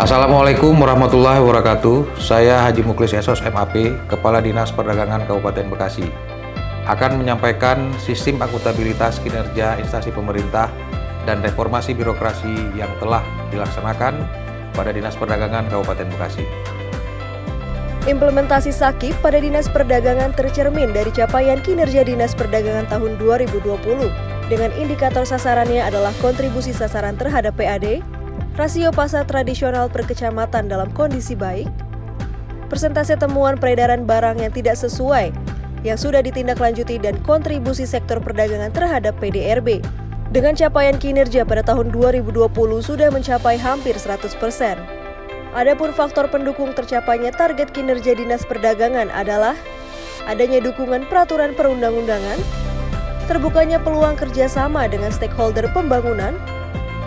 Assalamualaikum warahmatullahi wabarakatuh. Saya Haji Muklis Esos MAP, Kepala Dinas Perdagangan Kabupaten Bekasi, akan menyampaikan sistem akuntabilitas kinerja instansi pemerintah dan reformasi birokrasi yang telah dilaksanakan pada Dinas Perdagangan Kabupaten Bekasi. Implementasi SAKIP pada Dinas Perdagangan tercermin dari capaian kinerja Dinas Perdagangan tahun 2020 dengan indikator sasarannya adalah kontribusi sasaran terhadap PAD, rasio pasar tradisional per kecamatan dalam kondisi baik, persentase temuan peredaran barang yang tidak sesuai yang sudah ditindaklanjuti dan kontribusi sektor perdagangan terhadap PDRB. Dengan capaian kinerja pada tahun 2020 sudah mencapai hampir 100%. Adapun faktor pendukung tercapainya target kinerja Dinas Perdagangan adalah adanya dukungan peraturan perundang-undangan, terbukanya peluang kerjasama dengan stakeholder pembangunan,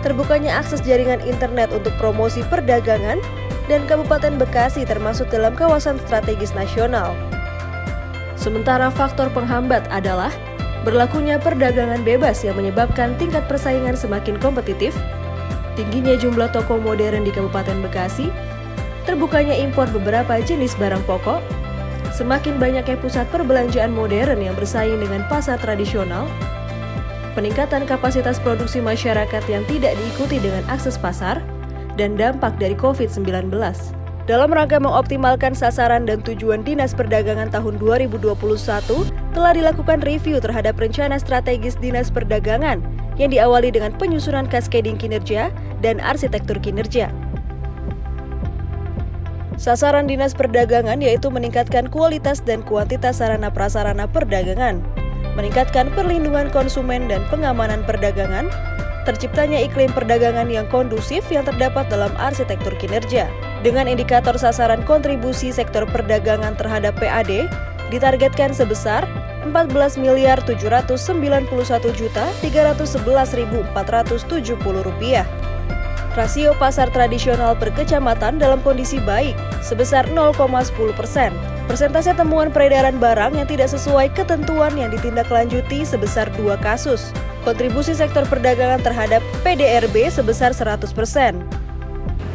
terbukanya akses jaringan internet untuk promosi perdagangan, dan Kabupaten Bekasi termasuk dalam kawasan strategis nasional. Sementara faktor penghambat adalah berlakunya perdagangan bebas yang menyebabkan tingkat persaingan semakin kompetitif, tingginya jumlah toko modern di Kabupaten Bekasi, terbukanya impor beberapa jenis barang pokok, semakin banyaknya pusat perbelanjaan modern yang bersaing dengan pasar tradisional, peningkatan kapasitas produksi masyarakat yang tidak diikuti dengan akses pasar, dan dampak dari COVID-19. Dalam rangka mengoptimalkan sasaran dan tujuan Dinas Perdagangan tahun 2021, telah dilakukan review terhadap rencana strategis Dinas Perdagangan yang diawali dengan penyusunan cascading kinerja dan arsitektur kinerja. Sasaran Dinas Perdagangan yaitu meningkatkan kualitas dan kuantitas sarana-prasarana perdagangan, meningkatkan perlindungan konsumen dan pengamanan perdagangan, terciptanya iklim perdagangan yang kondusif yang terdapat dalam arsitektur kinerja. Dengan indikator sasaran kontribusi sektor perdagangan terhadap PAD ditargetkan sebesar Rp14.071.311.470. Rasio pasar tradisional per kecamatan dalam kondisi baik sebesar 0,10%. Persentase temuan peredaran barang yang tidak sesuai ketentuan yang ditindaklanjuti sebesar 2 kasus. Kontribusi sektor perdagangan terhadap PDRB sebesar 100%.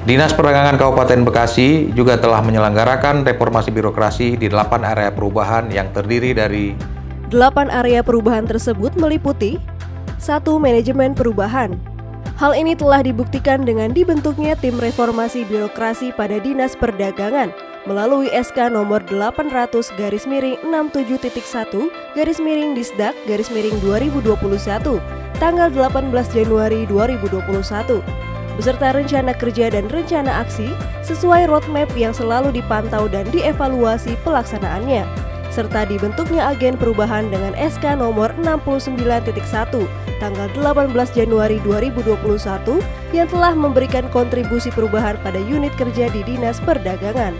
Dinas Perdagangan Kabupaten Bekasi juga telah menyelenggarakan reformasi birokrasi di 8 area perubahan yang terdiri dari 8 area perubahan tersebut meliputi 1. Manajemen perubahan. Hal ini telah dibuktikan dengan dibentuknya tim reformasi birokrasi pada Dinas Perdagangan melalui SK nomor 800-1/Disdak-2021 tanggal 18 Januari 2021 beserta rencana kerja dan rencana aksi sesuai roadmap yang selalu dipantau dan dievaluasi pelaksanaannya, serta dibentuknya agen perubahan dengan SK nomor 69.1 tanggal 18 Januari 2021 yang telah memberikan kontribusi perubahan pada unit kerja di Dinas Perdagangan.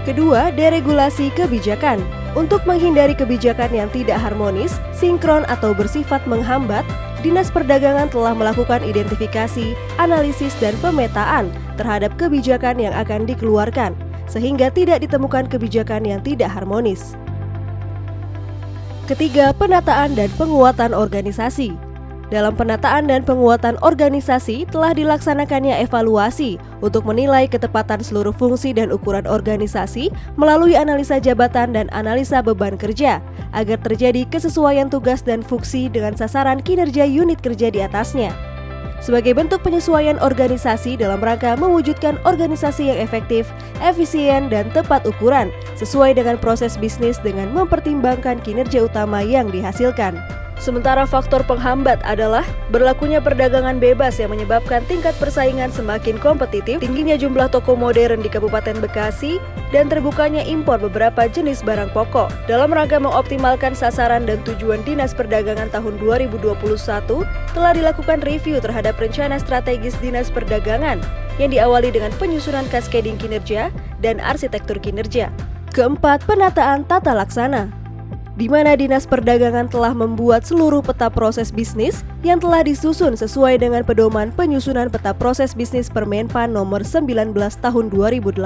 Kedua, deregulasi kebijakan. Untuk menghindari kebijakan yang tidak harmonis, sinkron atau bersifat menghambat, Dinas Perdagangan telah melakukan identifikasi, analisis, dan pemetaan terhadap kebijakan yang akan dikeluarkan, sehingga tidak ditemukan kebijakan yang tidak harmonis. Ketiga, penataan dan penguatan organisasi. Dalam penataan dan penguatan organisasi telah dilaksanakannya evaluasi untuk menilai ketepatan seluruh fungsi dan ukuran organisasi melalui analisa jabatan dan analisa beban kerja agar terjadi kesesuaian tugas dan fungsi dengan sasaran kinerja unit kerja di atasnya. Sebagai bentuk penyesuaian organisasi dalam rangka mewujudkan organisasi yang efektif, efisien, dan tepat ukuran sesuai dengan proses bisnis dengan mempertimbangkan kinerja utama yang dihasilkan. Sementara faktor penghambat adalah berlakunya perdagangan bebas yang menyebabkan tingkat persaingan semakin kompetitif, tingginya jumlah toko modern di Kabupaten Bekasi, dan terbukanya impor beberapa jenis barang pokok. Dalam rangka mengoptimalkan sasaran dan tujuan Dinas Perdagangan tahun 2021, telah dilakukan review terhadap rencana strategis Dinas Perdagangan yang diawali dengan penyusunan cascading kinerja dan arsitektur kinerja. Keempat, penataan tata laksana, di mana Dinas Perdagangan telah membuat seluruh peta proses bisnis yang telah disusun sesuai dengan pedoman penyusunan peta proses bisnis Permenpan nomor 19 tahun 2018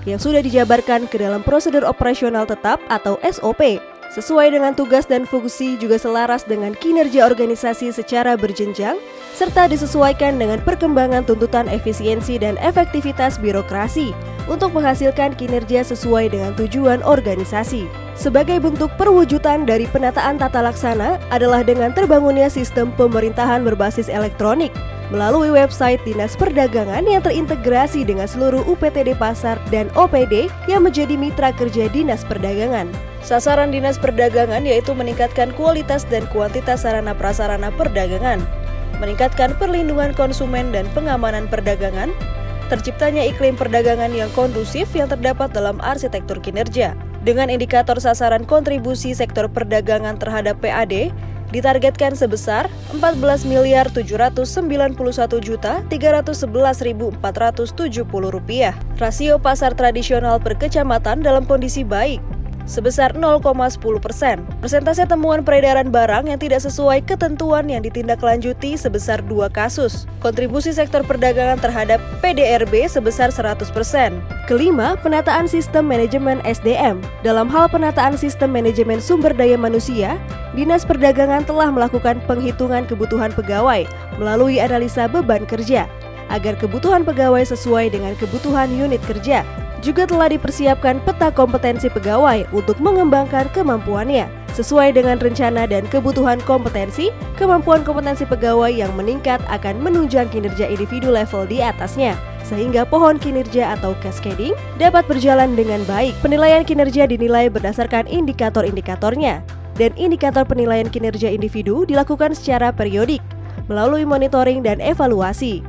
yang sudah dijabarkan ke dalam prosedur operasional tetap atau SOP sesuai dengan tugas dan fungsi juga selaras dengan kinerja organisasi secara berjenjang, serta disesuaikan dengan perkembangan tuntutan efisiensi dan efektivitas birokrasi untuk menghasilkan kinerja sesuai dengan tujuan organisasi. Sebagai bentuk perwujudan dari penataan tata laksana adalah dengan terbangunnya sistem pemerintahan berbasis elektronik melalui website Dinas Perdagangan yang terintegrasi dengan seluruh UPTD Pasar dan OPD yang menjadi mitra kerja Dinas Perdagangan. Sasaran Dinas Perdagangan yaitu meningkatkan kualitas dan kuantitas sarana prasarana perdagangan, meningkatkan perlindungan konsumen dan pengamanan perdagangan, terciptanya iklim perdagangan yang kondusif yang terdapat dalam arsitektur kinerja. Dengan indikator sasaran kontribusi sektor perdagangan terhadap PAD ditargetkan sebesar Rp14.391.311.470. Rasio pasar tradisional per kecamatan dalam kondisi baik sebesar 0,10%. Persentase temuan peredaran barang yang tidak sesuai ketentuan yang ditindaklanjuti sebesar 2 kasus. Kontribusi sektor perdagangan terhadap PDRB sebesar 100%. Kelima, penataan sistem manajemen SDM. Dalam hal penataan sistem manajemen sumber daya manusia, Dinas Perdagangan telah melakukan penghitungan kebutuhan pegawai melalui analisa beban kerja agar kebutuhan pegawai sesuai dengan kebutuhan unit kerja. Juga telah dipersiapkan peta kompetensi pegawai untuk mengembangkan kemampuannya sesuai dengan rencana dan kebutuhan kompetensi. Kemampuan kompetensi pegawai yang meningkat akan menunjang kinerja individu level di atasnya, sehingga pohon kinerja atau cascading dapat berjalan dengan baik. Penilaian kinerja dinilai berdasarkan indikator-indikatornya, dan indikator penilaian kinerja individu dilakukan secara periodik melalui monitoring dan evaluasi.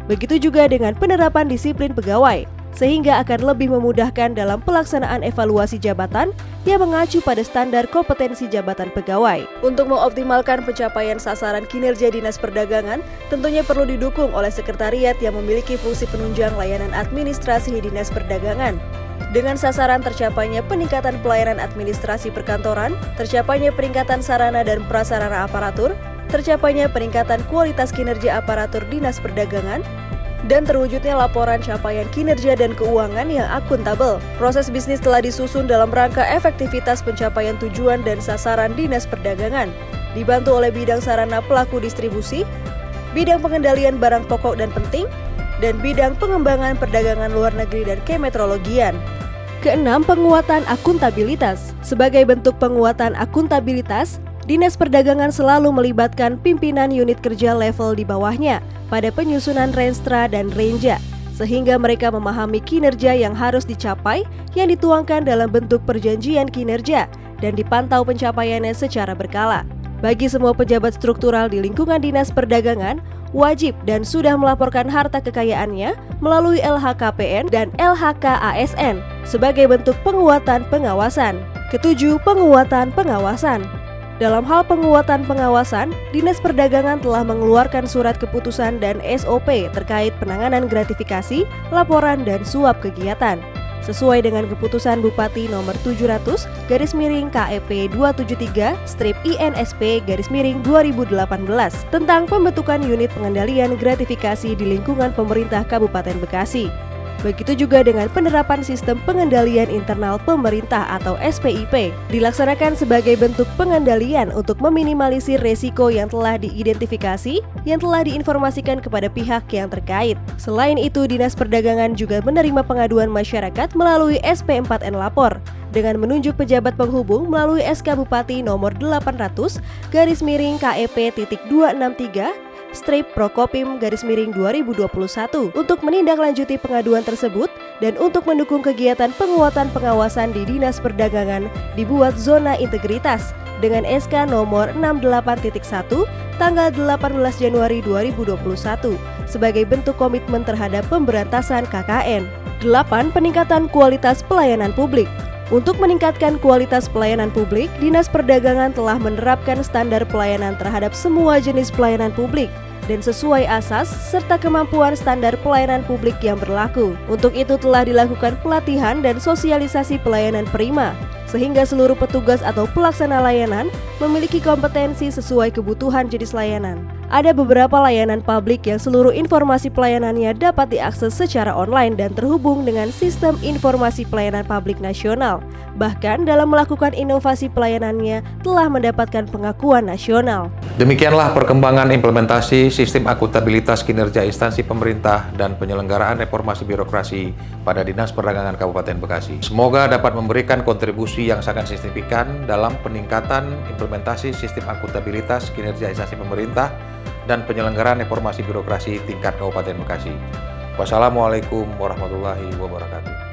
Begitu juga dengan penerapan disiplin pegawai, sehingga akan lebih memudahkan dalam pelaksanaan evaluasi jabatan yang mengacu pada standar kompetensi jabatan pegawai. Untuk mengoptimalkan pencapaian sasaran kinerja Dinas Perdagangan, tentunya perlu didukung oleh sekretariat yang memiliki fungsi penunjang layanan administrasi Dinas Perdagangan. Dengan sasaran tercapainya peningkatan pelayanan administrasi perkantoran, tercapainya peningkatan sarana dan prasarana aparatur, tercapainya peningkatan kualitas kinerja aparatur Dinas Perdagangan, dan terwujudnya laporan capaian kinerja dan keuangan yang akuntabel. Proses bisnis telah disusun dalam rangka efektivitas pencapaian tujuan dan sasaran Dinas Perdagangan, dibantu oleh bidang sarana pelaku distribusi, bidang pengendalian barang pokok dan penting, dan bidang pengembangan perdagangan luar negeri dan kemetrologian. Keenam, penguatan akuntabilitas. Sebagai bentuk penguatan akuntabilitas, Dinas Perdagangan selalu melibatkan pimpinan unit kerja level di bawahnya pada penyusunan renstra dan renja, sehingga mereka memahami kinerja yang harus dicapai yang dituangkan dalam bentuk perjanjian kinerja dan dipantau pencapaiannya secara berkala. Bagi semua pejabat struktural di lingkungan Dinas Perdagangan, wajib dan sudah melaporkan harta kekayaannya melalui LHKPN dan LHKASN sebagai bentuk penguatan pengawasan. Ketujuh, penguatan pengawasan. Dalam hal penguatan pengawasan, Dinas Perdagangan telah mengeluarkan surat keputusan dan SOP terkait penanganan gratifikasi, laporan, dan suap kegiatan. Sesuai dengan keputusan Bupati nomor 700/KEP 273/INSP/2018 tentang pembentukan unit pengendalian gratifikasi di lingkungan pemerintah Kabupaten Bekasi. Begitu juga dengan penerapan sistem pengendalian internal pemerintah atau SPIP, dilaksanakan sebagai bentuk pengendalian untuk meminimalisir resiko yang telah diidentifikasi, yang telah diinformasikan kepada pihak yang terkait. Selain itu, Dinas Perdagangan juga menerima pengaduan masyarakat melalui SP4N Lapor, dengan menunjuk pejabat penghubung melalui SK Bupati nomor 800/KEP.263/Prokopim/2021 untuk menindaklanjuti pengaduan tersebut, dan untuk mendukung kegiatan penguatan pengawasan di Dinas Perdagangan dibuat zona integritas dengan SK nomor 68.1 tanggal 18 Januari 2021 sebagai bentuk komitmen terhadap pemberantasan KKN. 8. Peningkatan kualitas pelayanan publik. Untuk meningkatkan kualitas pelayanan publik, Dinas Perdagangan telah menerapkan standar pelayanan terhadap semua jenis pelayanan publik dan sesuai asas serta kemampuan standar pelayanan publik yang berlaku. Untuk itu telah dilakukan pelatihan dan sosialisasi pelayanan prima, sehingga seluruh petugas atau pelaksana layanan memiliki kompetensi sesuai kebutuhan jenis layanan. Ada beberapa layanan publik yang seluruh informasi pelayanannya dapat diakses secara online dan terhubung dengan Sistem Informasi Pelayanan Publik Nasional. Bahkan dalam melakukan inovasi pelayanannya telah mendapatkan pengakuan nasional. Demikianlah perkembangan implementasi sistem akuntabilitas kinerja instansi pemerintah dan penyelenggaraan reformasi birokrasi pada Dinas Perdagangan Kabupaten Bekasi. Semoga dapat memberikan kontribusi yang sangat signifikan dalam peningkatan implementasi sistem akuntabilitas kinerja instansi pemerintah dan penyelenggaraan reformasi birokrasi tingkat Kabupaten Bekasi. Wassalamualaikum warahmatullahi wabarakatuh.